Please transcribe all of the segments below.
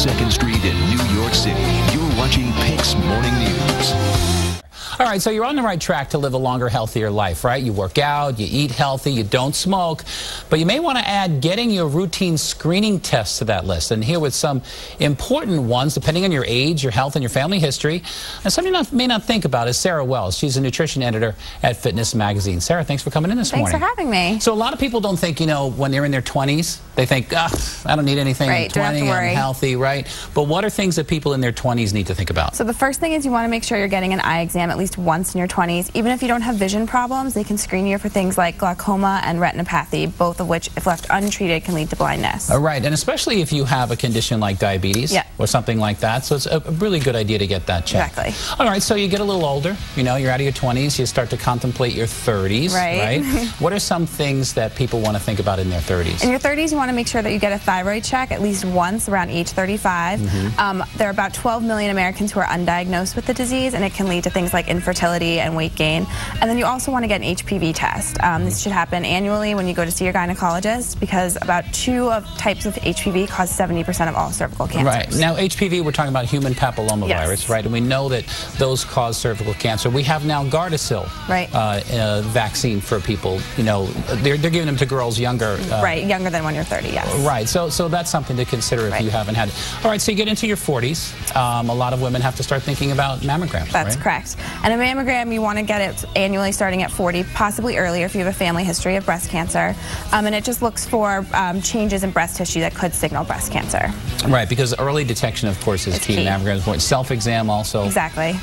2nd Street in New York City. You're watching PIX Morning News. All right, so you're on the right track to live a longer, healthier life, right? You work out, you eat healthy, you don't smoke, but you may want to add getting your routine screening tests to that list. And here with some important ones, depending on your age, your health, and your family history. And something you may not think about is Sarah Wells. She's a nutrition editor at Fitness Magazine. Sarah, thanks for coming in this morning. Thanks for having me. So a lot of people don't think, you know, when they're in their 20s, they think, I don't need anything. Right, I'm 20, don't have to worry. I'm healthy, right? But what are things that people in their 20s need to think about? So the first thing is you want to make sure you're getting an eye exam at least once in your 20s. Even if you don't have vision problems, they can screen you for things like glaucoma and retinopathy, both of which, if left untreated, can lead to blindness. All right, and especially if you have a condition like diabetes or something like that. So it's a really good idea to get that checked. Exactly. All right, so you get a little older, you know, you're out of your 20s, you start to contemplate your 30s, right? What are some things that people want to think about in their 30s? In your 30s, you want to make sure that you get a thyroid check at least once around age 35. There are about 12 million Americans who are undiagnosed with the disease, and it can lead to things like infertility and weight gain. And then you also want to get an HPV test. This should happen annually when you go to see your gynecologist, because about 2 types of HPV cause 70% of all cervical cancers. Right. Now, HPV, we're talking about human papillomavirus, right? And we know that those cause cervical cancer. We have now Gardasil vaccine for people. You know, they're giving them to girls younger. Younger than when you're 30, yes. Right. So that's something to consider if you haven't had it. All right, so you get into your 40s. A lot of women have to start thinking about mammograms, That's correct. And a mammogram, you want to get it annually starting at 40, possibly earlier if you have a family history of breast cancer. And it just looks for changes in breast tissue that could signal breast cancer. Right, because early detection, of course, is key. Mammogram is important. Self-exam also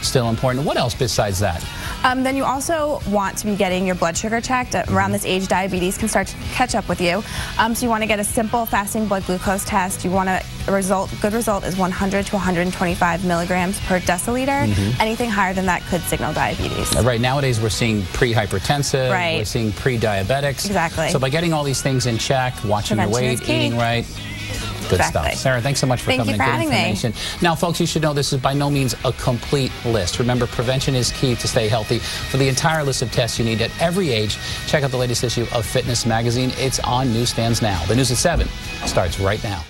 still important. What else besides that? Then you also want to be getting your blood sugar checked. Around this age, diabetes can start to catch up with you. So you want to get a simple fasting blood glucose test. You want a good result is 100 to 125 milligrams per deciliter. Anything higher than that could signal diabetes. Right, nowadays we're seeing pre-hypertensive, we're seeing pre-diabetics. So by getting all these things in check, watching your weight, eating right, good stuff. Sarah, thanks so much for coming in. Good information. Now, folks, you should know this is by no means a complete list. Remember, prevention is key to stay healthy. For the entire list of tests you need at every age, check out the latest issue of Fitness Magazine. It's on newsstands now. The news at 7 starts right now.